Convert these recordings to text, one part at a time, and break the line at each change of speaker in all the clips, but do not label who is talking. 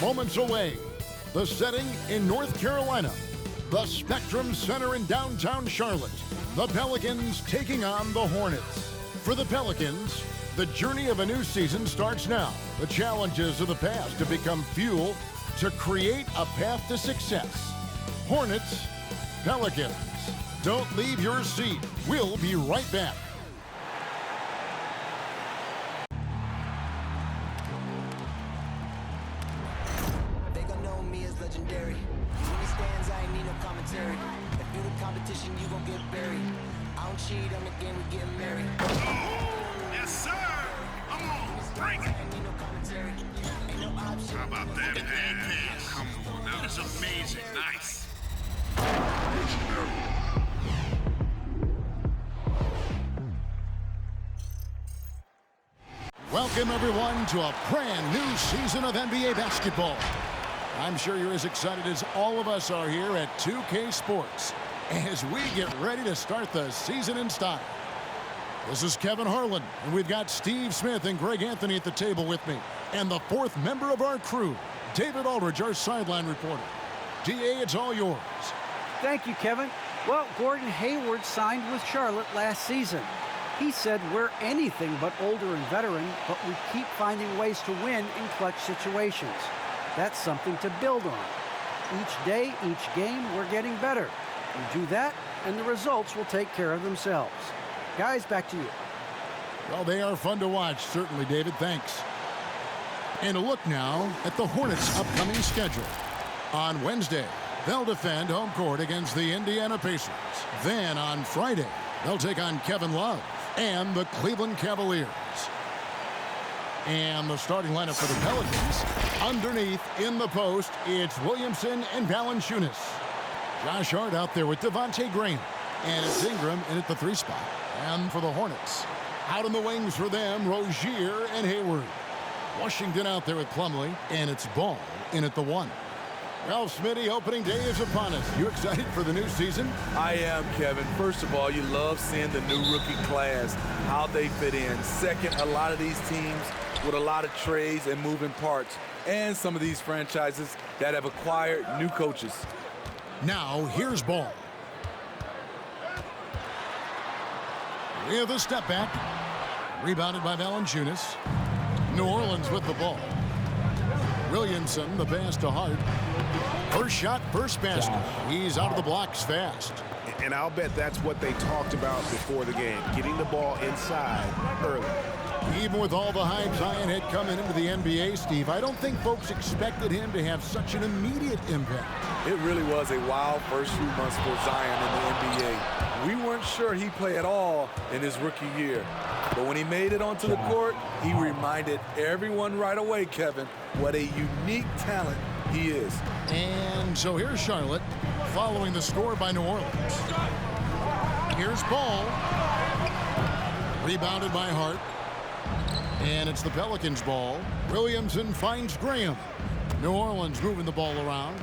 Moments away, the setting in North Carolina, the Spectrum Center in downtown Charlotte, the Pelicans taking on the Hornets. For the Pelicans, the journey of a new season starts now. The challenges of the past have become fuel to create a path to success. Hornets, Pelicans. Don't leave your seat. We'll be right back.
They gon' know me as legendary. When he stands, I ain't need no commentary. If you the competition, you gon' get buried. I don't cheat on the game, we get married.
Yes, sir. Come on, bring it.
Ain't need no commentary. Ain't no option.
How about that pass? Come on, now that's amazing. Nice.
Welcome, everyone, to a brand new season of NBA basketball. I'm sure you're as excited as all of us are here at 2K Sports as we get ready to start the season in style. This is Kevin Harlan, and we've got Steve Smith and Greg Anthony at the table with me. And the fourth member of our crew, David Aldridge, our sideline reporter. DA, it's all yours.
Thank you, Kevin. Well, Gordon Hayward signed with Charlotte last season. He said, we're anything but older and veteran, but we keep finding ways to win in clutch situations. That's something to build on. Each day, each game, we're getting better. We do that, and the results will take care of themselves. Guys, back to you.
Well, they are fun to watch, certainly, David. Thanks. And a look now at the Hornets' upcoming schedule. On Wednesday, they'll defend home court against the Indiana Pacers. Then on Friday, they'll take on Kevin Love and the Cleveland Cavaliers. And the starting lineup for the Pelicans, underneath in the post, it's Williamson and Valanciunas. Josh Hart out there with Devontae Graham. And it's Ingram in at the 3 spot. And for the Hornets, out in the wings for them, Rozier and Hayward. Washington out there with Plumlee, and it's Ball in at the 1. Well, Smitty, opening day is upon us. You excited for the new season?
I am, Kevin. First of all, you love seeing the new rookie class, how they fit in. Second, a lot of these teams with a lot of trades and moving parts, and some of these franchises that have acquired new coaches.
Now, here's Ball. With a step back. Rebounded by Valanciunas. New Orleans with the ball. Williamson, the pass to Hart. First shot, first basket. He's out of the blocks fast.
And I'll bet that's what they talked about before the game, getting the ball inside early.
Even with all the hype Zion had coming into the NBA, Steve, I don't think folks expected him to have such an immediate impact.
It really was a wild first few months for Zion in the NBA. We weren't sure he'd play at all in his rookie year. But when he made it onto the court, he reminded everyone right away, Kevin, what a unique talent he is.
And so here's Charlotte, following the score by New Orleans. Here's Ball. Rebounded by Hart. And it's the Pelicans' ball. Williamson finds Graham. New Orleans moving the ball around.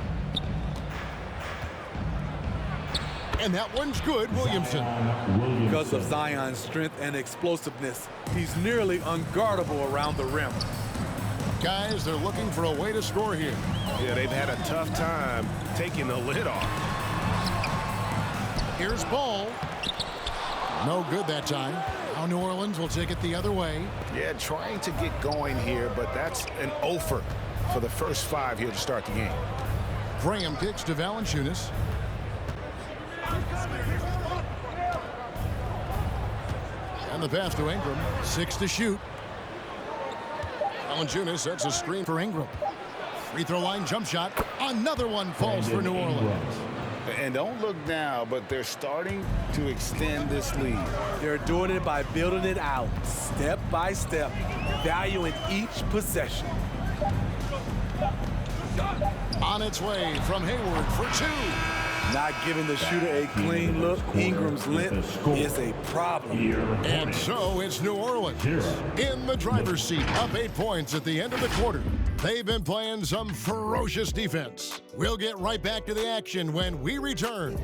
And that one's good, Williamson.
Because of Zion's strength and explosiveness, he's nearly unguardable around the rim.
Guys, they're looking for a way to score here.
Yeah, they've had a tough time taking the lid off.
Here's Ball. No good that time. Now New Orleans will take it the other way.
Yeah, trying to get going here, but that's an offer for the first 5 here to start the game.
Graham kicks to Valanciunas. And the pass to Ingram. 6 to shoot. Valanciunas sets a screen for Ingram. Free throw line jump shot. Another one falls for New Orleans.
And don't look now, but they're starting to extend this lead.
They're doing it by building it out, step by step, valuing each possession.
On its way from Hayward for 2.
Not giving the shooter a clean look. Ingram's length is a problem.
And so it's New Orleans in the driver's seat, up 8 points at the end of the quarter. They've been playing some ferocious defense. We'll get right back to the action when we return.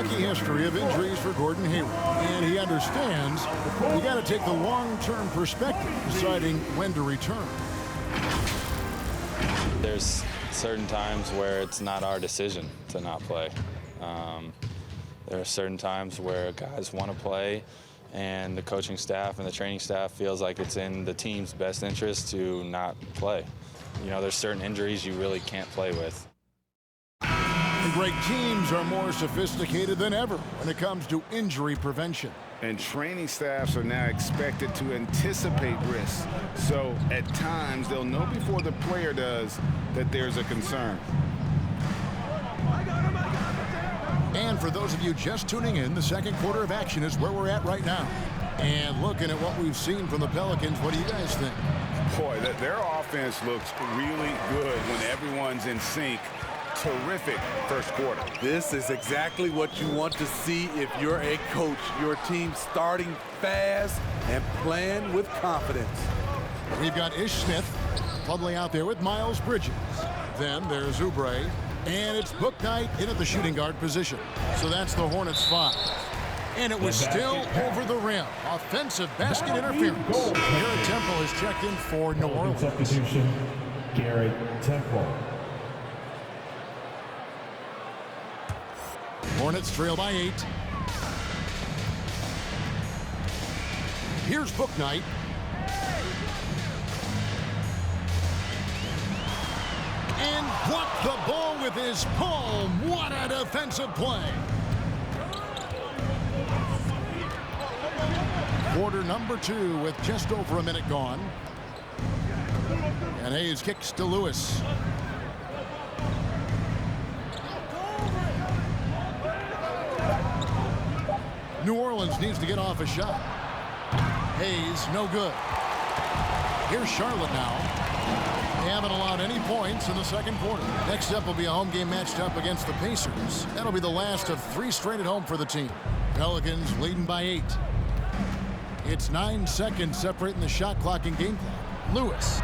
rocky history of injuries for Gordon Hayward, and he understands you got to take the long-term perspective, deciding when to return.
There's certain times where it's not our decision to not play. There are certain times where guys want to play, and the coaching staff and the training staff feels like it's in the team's best interest to not play. You know, there's certain injuries you really can't play with.
And great teams are more sophisticated than ever when it comes to injury prevention.
And training staffs are now expected to anticipate risks. So at times, they'll know before the player does that there's a concern.
And for those of you just tuning in, the second quarter of action is where we're at right now. And looking at what we've seen from the Pelicans, what do you guys think?
Boy, their offense looks really good when everyone's in sync. Terrific first quarter.
This is exactly what you want to see if you're a coach. Your team starting fast and playing with confidence.
We've got Ish Smith probably out there with Miles Bridges. Then there's Oubre. And it's Book Knight in at the shooting guard position. So that's the Hornets 5. And it was still over the rim. Offensive basket interference. Garrett Temple is checked in for New Orleans.
Substitution, Garrett Temple.
Hornets trail by 8. Here's Book Knight. And blocked the ball with his palm. What a defensive play. Quarter number 2 with just over a minute gone. And Hayes kicks to Lewis. New Orleans needs to get off a shot. Hayes, no good. Here's Charlotte now. They haven't allowed any points in the second quarter. Next up will be a home game matched up against the Pacers. That'll be the last of 3 straight at home for the team. Pelicans leading by 8. It's 9 seconds separating the shot clock and game clock. Lewis.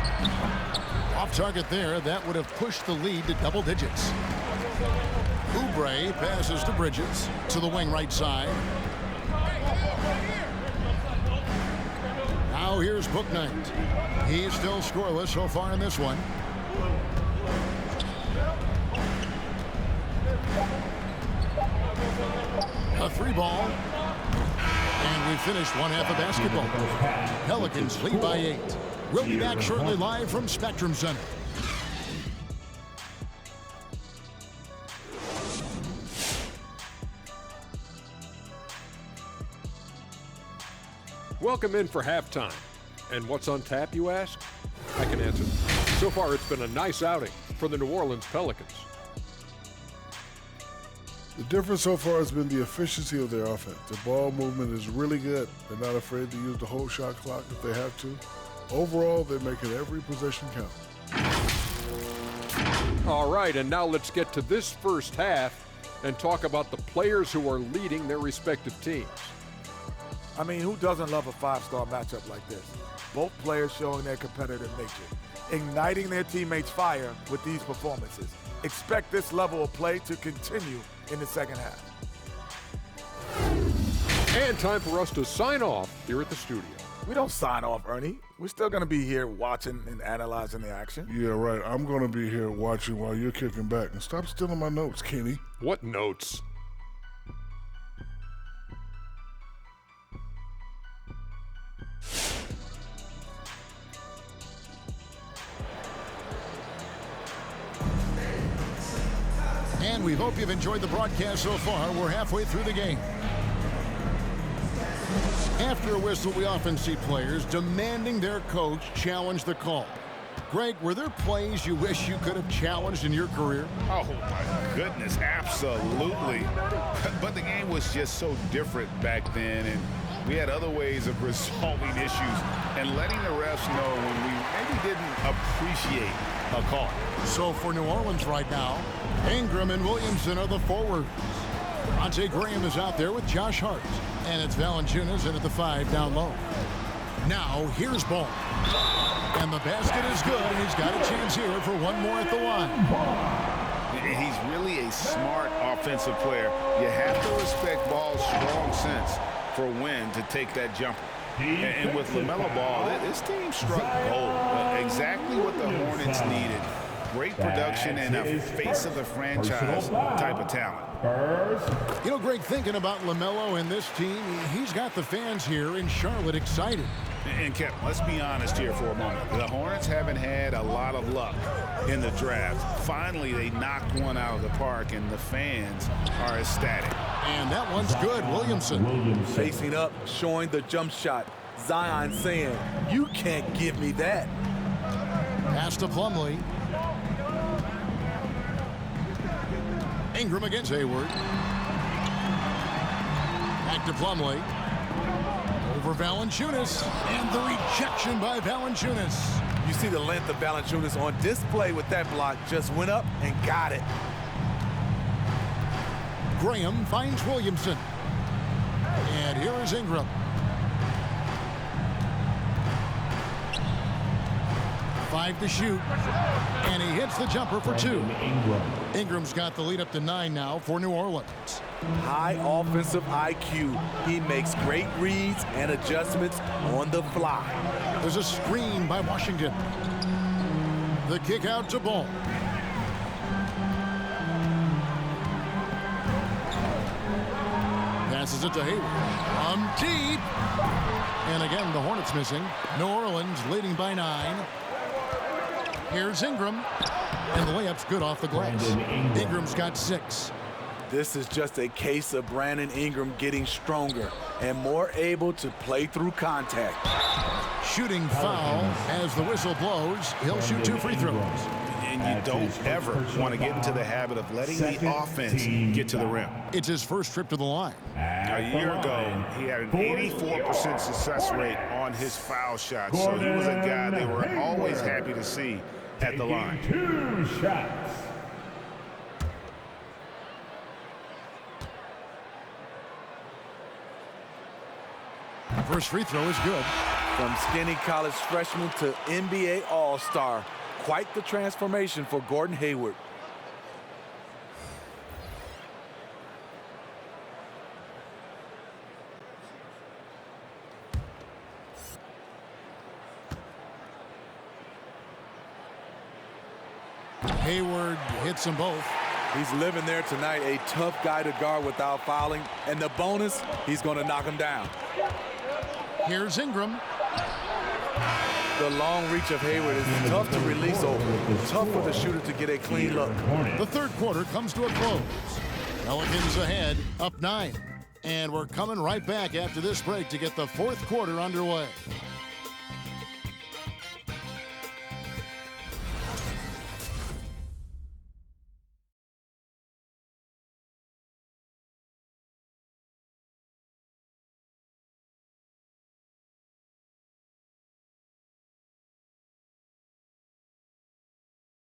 Off target there. That would have pushed the lead to double digits. Oubre passes to Bridges to the wing right side. Now here's Book Knight. He's still scoreless so far in this one. A 3 ball. And we finished one half of basketball. Pelicans lead by 8. We'll be back shortly live from Spectrum Center.
Welcome in for halftime. And what's on tap, you ask? I can answer. So far, it's been a nice outing for the New Orleans Pelicans.
The difference so far has been the efficiency of their offense. The ball movement is really good. They're not afraid to use the whole shot clock if they have to. Overall, they're making every possession count.
All right, and now let's get to this first half and talk about the players who are leading their respective teams.
I mean, who doesn't love a 5-star matchup like this? Both players showing their competitive nature, igniting their teammates' fire with these performances. Expect this level of play to continue in the second half.
And time for us to sign off here at the studio.
We don't sign off, Ernie. We're still going to be here watching and analyzing the action.
Yeah, right. I'm going to be here watching while you're kicking back. And stop stealing my notes, Kenny.
What notes?
And we hope you've enjoyed the broadcast so far. We're halfway through the game. After a whistle, we often see players demanding their coach challenge the call. Greg, were there plays you wish you could have challenged in your career?
Oh, my goodness, absolutely. But the game was just so different back then, and we had other ways of resolving issues and letting the refs know when we maybe didn't appreciate a call.
So for New Orleans right now, Ingram and Williamson are the forwards. Devontae Graham is out there with Josh Hart. And it's Valanciunas in at the 5 down low. Now here's Ball. And the basket is good, and he's got a chance here for one more at the line.
He's really a smart offensive player. You have to respect Ball's strong sense for when to take that jumper. And with LaMelo Ball, this team struck gold. Exactly what the Hornets needed. Great production and a face of the franchise type of talent.
You know, Greg, thinking about LaMelo and this team, he's got the fans here in Charlotte excited.
And Kevin, let's be honest here for a moment. The Hornets haven't had a lot of luck in the draft. Finally, they knocked one out of the park, and the fans are ecstatic.
And that one's good, Williamson.
Facing up, showing the jump shot. Zion saying, you can't give me that.
Pass to Plumlee. Ingram against Hayward. Back to Plumlee. Over Valanciunas. And the rejection by Valanciunas.
You see the length of Valanciunas on display with that block. Just went up and got it.
Graham finds Williamson. And here is Ingram. Five to shoot. And he hits the jumper for two. Ingram's got the lead up to 9 now for New Orleans.
High offensive IQ. He makes great reads and adjustments on the fly.
There's a screen by Washington. The kick out to Ball. Passes it to Hayward. From deep. And again, the Hornets missing. New Orleans leading by 9. Here's Ingram. And the layup's good off the glass. Ingram's got 6.
This is just a case of Brandon Ingram getting stronger and more able to play through contact.
Shooting foul as the whistle blows. He'll shoot 2 free throws.
And you don't ever want to get into the habit of letting the offense get to the rim.
It's his first trip to the line.
A year ago, he had an 84% success rate on his foul shot, so he was a guy they were always happy to see at the line.
2 shots.
First free throw is good.
From skinny college freshman to NBA All-Star. Quite the transformation for Gordon Hayward.
Hayward hits them both.
He's living there tonight, a tough guy to guard without fouling. And the bonus, he's going to knock him down.
Here's Ingram.
The long reach of Hayward is tough to release over. Tough for the shooter to get a clean look.
The third quarter comes to a close. Pelicans ahead, up 9. And we're coming right back after this break to get the fourth quarter underway.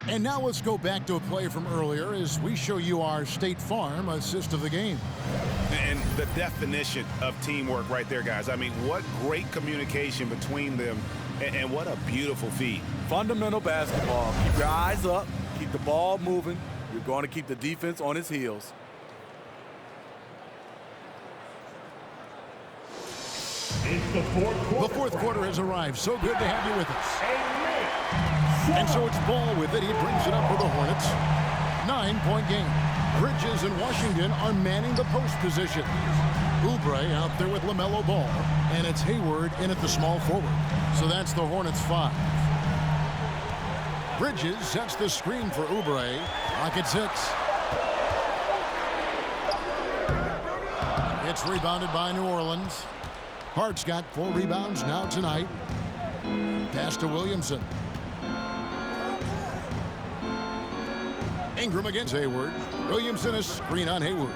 And now let's go back to a play from earlier as we show you our State Farm assist of the game.
And the definition of teamwork right there, guys. I mean, what great communication between them, and what a beautiful feed.
Fundamental basketball. Keep your eyes up. Keep the ball moving. You're going to keep the defense on its heels.
It's the fourth quarter.
The fourth quarter has arrived. So good to have you with us. And so it's Ball with it. He brings it up for the Hornets. 9-point game. Bridges and Washington are manning the post position. Oubre out there with LaMelo Ball. And it's Hayward in at the small forward. So that's the Hornets 5. Bridges sets the screen for Oubre. Rocket 6. It's rebounded by New Orleans. Hart's got 4 rebounds now tonight. Pass to Williamson. Ingram against Hayward. Williamson a screen on Hayward.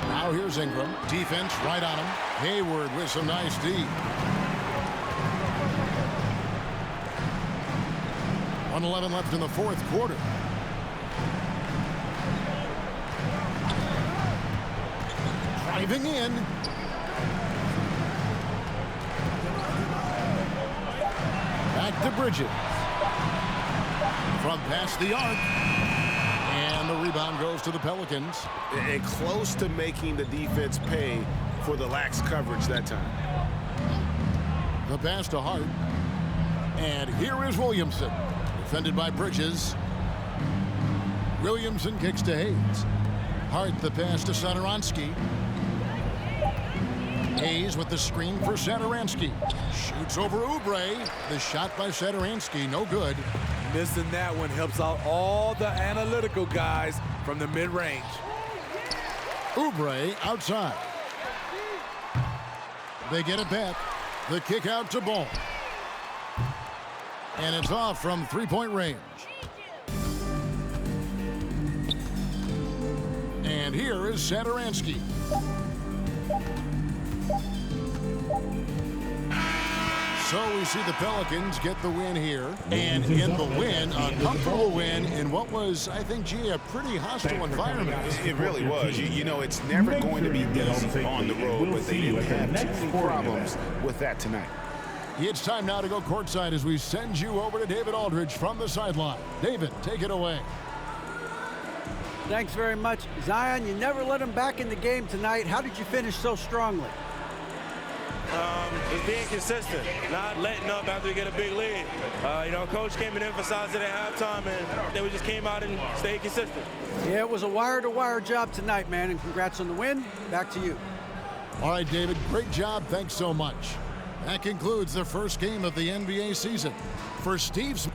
Now here's Ingram. Defense right on him. Hayward with some nice D. 1:11 left in the fourth quarter. Driving in. Back to Bridges. from past the arc. And the rebound goes to the Pelicans.
And close to making the defense pay for the lax coverage that time.
The pass to Hart. And here is Williamson. Defended by Bridges. Williamson kicks to Hayes. Hart the pass to Satoransky. Hayes with the screen for Satoransky. Shoots over Oubre. The shot by Satoransky, no good.
Missing that one helps out all the analytical guys from the mid-range.
Oubre outside. They get it back. The kick out to Ball. And it's off from three-point range. And here is Satoransky. So we see the Pelicans get the win here. And in the win, a comfortable win in what was, I think, G, a pretty hostile environment.
It really was. You know, it's never going to be easy on the road, but they didn't have too many problems with that tonight.
It's time now to go courtside as we send you over to David Aldridge from the sideline. David, take it away.
Thanks very much. Zion, you never let him back in the game tonight. How did you finish so strongly?
Just being consistent, not letting up after we get a big lead. Coach came and emphasized it at halftime, and then we just came out and stayed consistent.
Yeah, it was a wire-to-wire job tonight, man, and congrats on the win. Back to you.
All right, David, great job. Thanks so much. That concludes the first game of the NBA season. For Steve Smith.